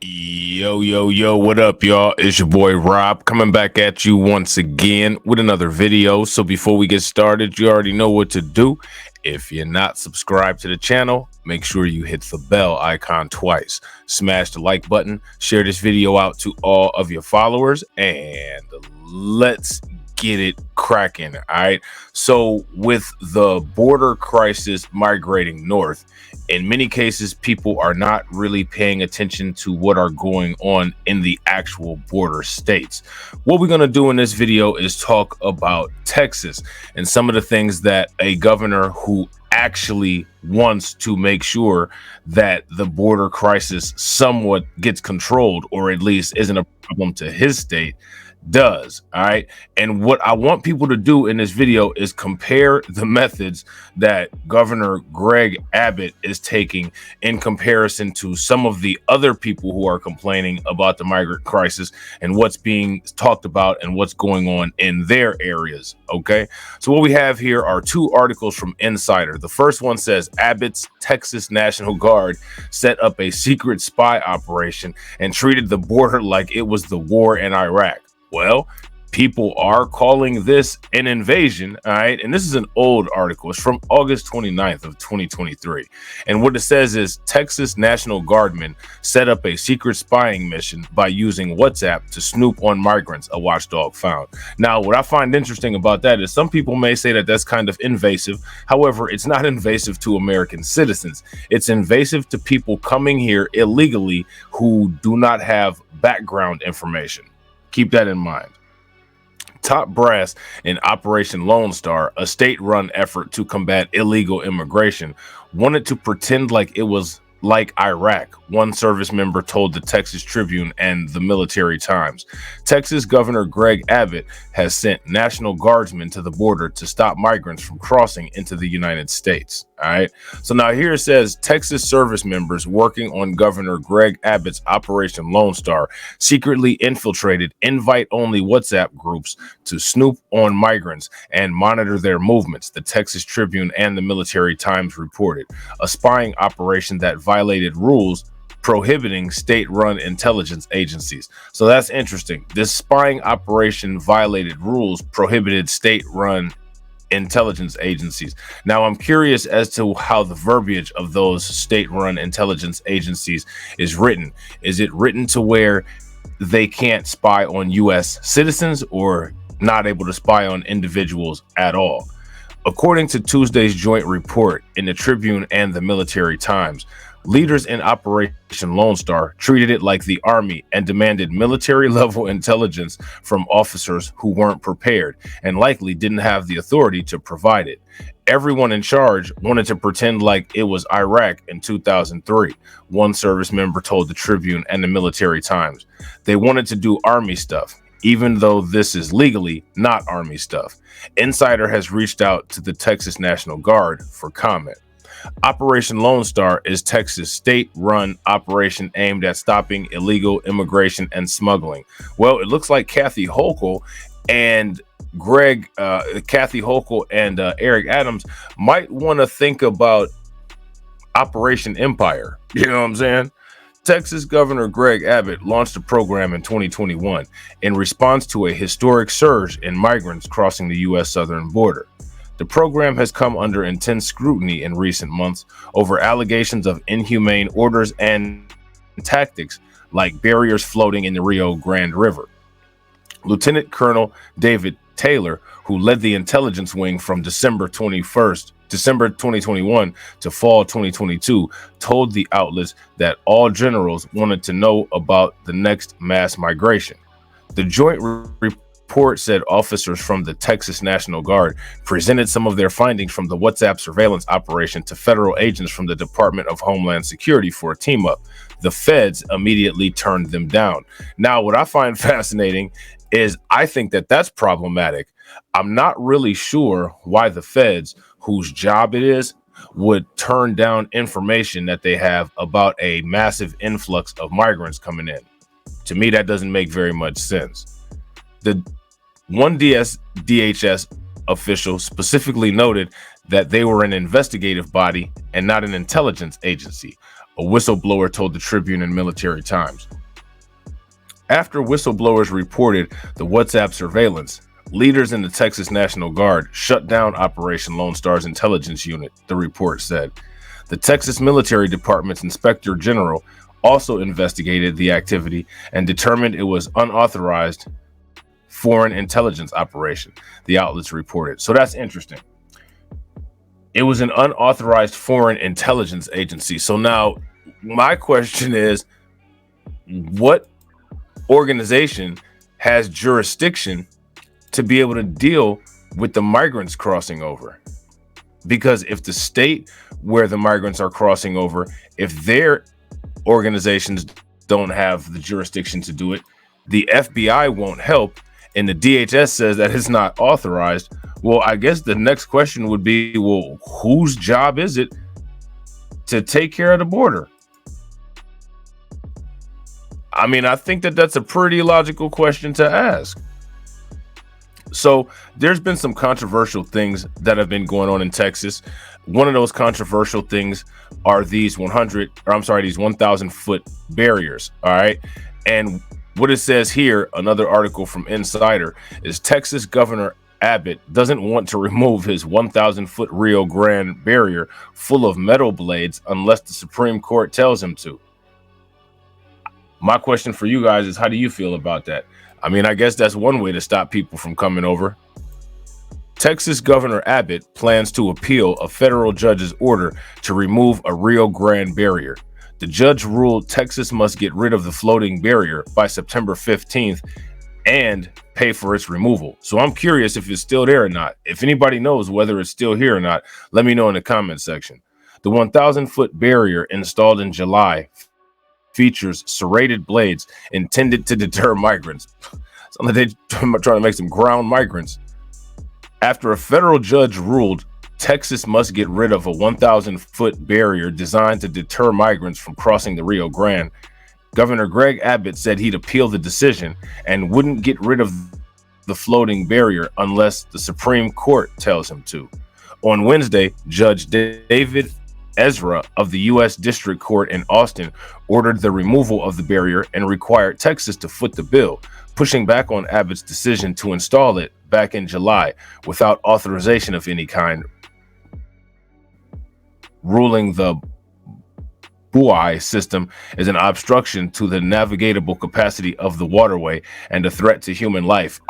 Yo, what up, y'all? It's your boy Rob coming back at you once again with another video. So before we get started, you already know what to do. If you're not subscribed to the channel, make sure you hit the bell icon twice. Smash the like button, share this video out to all of your followers, and let's get it cracking. All right. So with the border crisis migrating north, in many cases, people are not really paying attention to what are going on in the actual border states. What we're going to do in this video is talk about Texas and some of the things that a governor who actually wants to make sure that the border crisis somewhat gets controlled, or at least isn't a problem to his state, does. All right. And what I want people to do in this video is compare the methods that Governor Greg Abbott is taking in comparison to some of the other people who are complaining about the migrant crisis and what's being talked about and what's going on in their areas. Okay. So what we have here are two articles from Insider. The first one says Abbott's Texas National Guard set up a secret spy operation and treated the border like it was the war in Iraq. Well, people are calling this an invasion, all right? And this is an old article. It's from August 29th of 2023. And what it says is Texas National Guardmen set up a secret spying mission by using WhatsApp to snoop on migrants, a watchdog found. Now, what I find interesting about that is some people may say that that's kind of invasive. However, it's not invasive to American citizens. It's invasive to people coming here illegally who do not have background information. Keep that in mind. Top brass in Operation Lone Star, a state-run effort to combat illegal immigration, wanted to pretend like it was like Iraq, one service member told the Texas Tribune and the Military Times. Texas Governor Greg Abbott has sent National Guardsmen to the border to stop migrants from crossing into the United States. All right. So now here it says Texas service members working on Governor Greg Abbott's Operation Lone Star secretly infiltrated invite-only WhatsApp groups to snoop on migrants and monitor their movements, the Texas Tribune and the Military Times reported. A spying operation that violated rules prohibiting state-run intelligence agencies. So that's interesting. This spying operation violated rules prohibited state-run intelligence agencies. Now, I'm curious as to how the verbiage of those state-run intelligence agencies is written. Is it written to where they can't spy on U.S. citizens or not able to spy on individuals at all? According to Tuesday's joint report in the Tribune and the Military Times, leaders in Operation Lone Star treated it like the Army and demanded military-level intelligence from officers who weren't prepared and likely didn't have the authority to provide it. Everyone in charge wanted to pretend like it was Iraq in 2003, one service member told the Tribune and the Military Times. They wanted to do Army stuff, even though this is legally not Army stuff. Insider has reached out to the Texas National Guard for comment. Operation Lone Star is Texas state-run operation aimed at stopping illegal immigration and smuggling. Well, it looks like Kathy Hochul and Eric Adams might want to think about Operation Empire. You know what I'm saying? Texas Governor Greg Abbott launched a program in 2021 in response to a historic surge in migrants crossing the U.S. southern border. The program has come under intense scrutiny in recent months over allegations of inhumane orders and tactics like barriers floating in the Rio Grande River. Lieutenant Colonel David Taylor, who led the intelligence wing from December 2021 to fall 2022, told the outlets that all generals wanted to know about the next mass migration. The joint report said officers from the Texas National Guard presented some of their findings from the WhatsApp surveillance operation to federal agents from the Department of Homeland Security for a team-up. The feds immediately turned them down. Now, what I find fascinating is I think that that's problematic. I'm not really sure why the feds, whose job it is, would turn down information that they have about a massive influx of migrants coming in. To me, that doesn't make very much sense. The one DHS official specifically noted that they were an investigative body and not an intelligence agency. a whistleblower told the Tribune and Military Times. After whistleblowers reported the WhatsApp surveillance, leaders in the Texas National Guard shut down Operation Lone Star's intelligence unit, the report said. The Texas Military Department's Inspector General also investigated the activity and determined it was unauthorized foreign intelligence operation, the outlets reported. So that's interesting. It was an unauthorized foreign intelligence agency. So now my question is, what organization has jurisdiction to be able to deal with the migrants crossing over? Because if the state where the migrants are crossing over, if their organizations don't have the jurisdiction to do it, the FBI won't help, and the DHS says that it's not authorized. Well, I guess the next question would be, well, whose job is it to take care of the border? I mean, I think that that's a pretty logical question to ask. So there's been some controversial things that have been going on in Texas. One of those controversial things are these 1,000 foot barriers. All right. And what it says here, another article from Insider, is Texas Governor Abbott doesn't want to remove his 1,000 foot Rio Grande barrier full of metal blades unless the Supreme Court tells him to. My question for you guys is, how do you feel about that? I mean, I guess that's one way to stop people from coming over. Texas Governor Abbott plans to appeal a federal judge's order to remove a Rio Grande barrier. The judge ruled Texas must get rid of the floating barrier by September 15th and pay for its removal. So I'm curious if it's still there or not. If anybody knows whether it's still here or not, let me know in the comment section. The 1,000 foot barrier installed in July features serrated blades intended to deter migrants. So they're trying to make some ground migrants. After a federal judge ruled Texas must get rid of a 1,000 foot barrier designed to deter migrants from crossing the Rio Grande, Governor Greg Abbott said he'd appeal the decision and wouldn't get rid of the floating barrier unless the Supreme Court tells him to. On Wednesday, Judge David Ezra of the U.S. District Court in Austin ordered the removal of the barrier and required Texas to foot the bill, pushing back on Abbott's decision to install it back in July without authorization of any kind, ruling the buoy system is an obstruction to the navigatable capacity of the waterway and a threat to human life.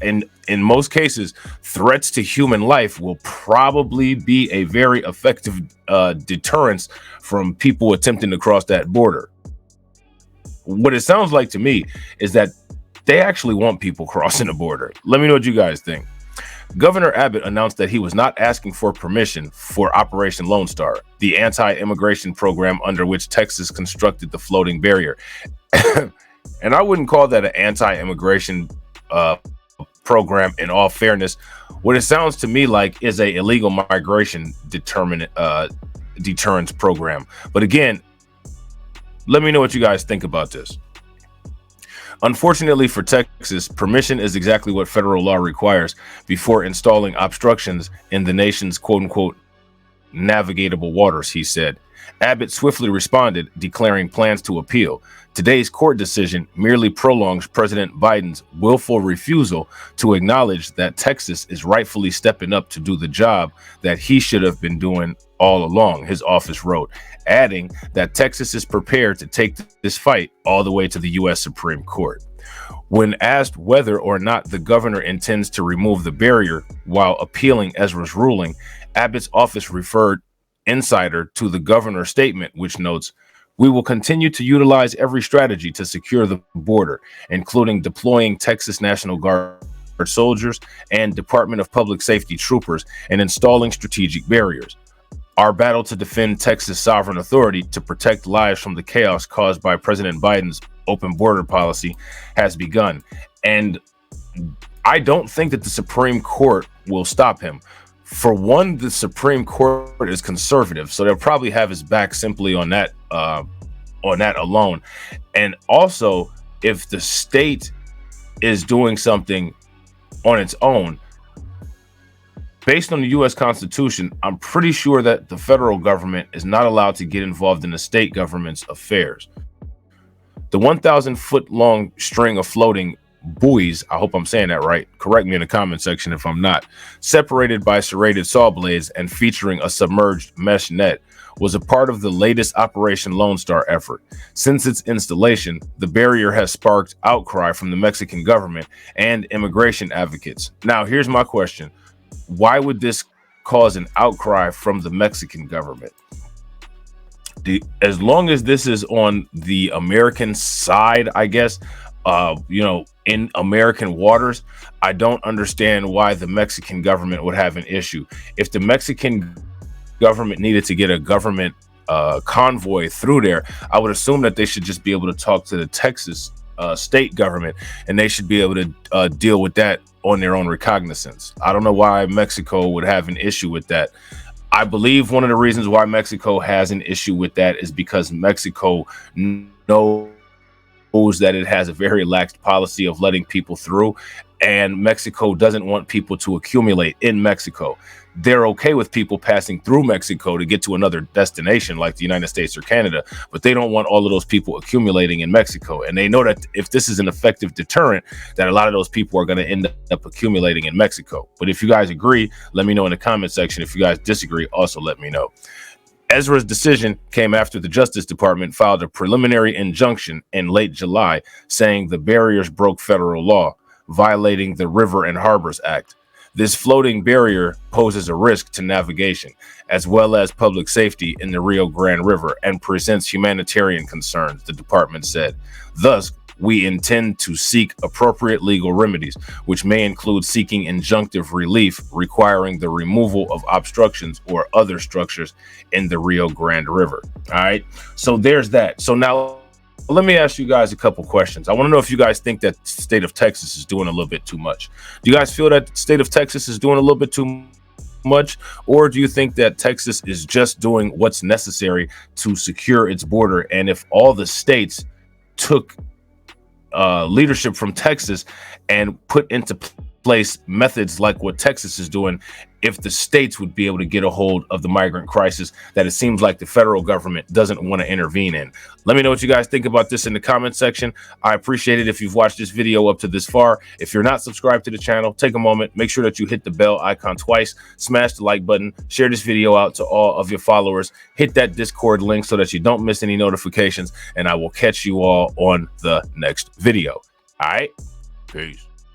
In most cases, threats to human life will probably be a very effective deterrence from people attempting to cross that border. What it sounds like to me is that they actually want people crossing the border. Let me know what you guys think. Governor Abbott announced that he was not asking for permission for Operation Lone Star, the anti-immigration program under which Texas constructed the floating barrier. And I wouldn't call that an anti-immigration program, in all fairness. What it sounds to me like is a illegal migration deterrence program. But again, let me know what you guys think about this. Unfortunately for Texas, permission is exactly what federal law requires before installing obstructions in the nation's quote-unquote navigatable waters, he said. Abbott swiftly responded, declaring plans to appeal. Today's court decision merely prolongs President Biden's willful refusal to acknowledge that Texas is rightfully stepping up to do the job that he should have been doing all along, his office wrote, adding that Texas is prepared to take this fight all the way to the U.S. Supreme Court. When asked whether or not the governor intends to remove the barrier while appealing Ezra's ruling, Abbott's office referred Insider to the governor's statement, which notes, "We will continue to utilize every strategy to secure the border, including deploying Texas National Guard soldiers and Department of Public Safety troopers and installing strategic barriers. Our battle to defend Texas sovereign authority to protect lives from the chaos caused by President Biden's open border policy has begun." And I don't think that the Supreme Court will stop him. For one, the Supreme Court is conservative, so they'll probably have his back simply on that alone. And also, if the state is doing something on its own, Based on the U.S. Constitution, I'm pretty sure that the federal government is not allowed to get involved in the state government's affairs. The 1,000-foot long string of floating buoys, I hope I'm saying that right, correct me in the comment section if I'm not, separated by serrated saw blades and featuring a submerged mesh net, was a part of the latest Operation Lone Star effort. Since its installation, the barrier has sparked outcry from the Mexican government and immigration advocates. Now, here's my question. Why would this cause an outcry from the Mexican government? As long as this is on the American side, I guess, in American waters, I don't understand why the Mexican government would have an issue. If the Mexican government needed to get a government convoy through there, I would assume that they should just be able to talk to the Texas state government, and they should be able to deal with that on their own recognizance. I don't know why Mexico would have an issue with that. I believe one of the reasons why Mexico has an issue with that is because Mexico knows that it has a very lax policy of letting people through, and Mexico doesn't want people to accumulate in Mexico. They're okay with people passing through Mexico to get to another destination like the United States or Canada, but they don't want all of those people accumulating in Mexico. And they know that if this is an effective deterrent, that a lot of those people are going to end up accumulating in Mexico. But if you guys agree, let me know in the comment section. If you guys disagree, also let me know. Ezra's decision came after the Justice Department filed a preliminary injunction in late July saying the barriers broke federal law, violating the River and Harbors Act. This floating barrier poses a risk to navigation, as well as public safety in the Rio Grande River, and presents humanitarian concerns, the department said. Thus, we intend to seek appropriate legal remedies, which may include seeking injunctive relief requiring the removal of obstructions or other structures in the Rio Grande River. All right, so there's that. So now let me ask you guys a couple questions. I want to know if you guys think that the state of Texas is doing a little bit too much. Do you guys feel that the state of Texas is doing a little bit too much, or do you think that Texas is just doing what's necessary to secure its border? And if all the states took leadership from Texas and put into place methods like what Texas is doing, if the states would be able to get a hold of the migrant crisis that it seems like the federal government doesn't want to intervene in. Let me know what you guys think about this in the comment section. I appreciate it if you've watched this video up to this far. If you're not subscribed to the channel, take a moment, make sure that you hit the bell icon twice, smash the like button, share this video out to all of your followers, hit that Discord link so that you don't miss any notifications, and I will catch you all on the next video. All right, peace.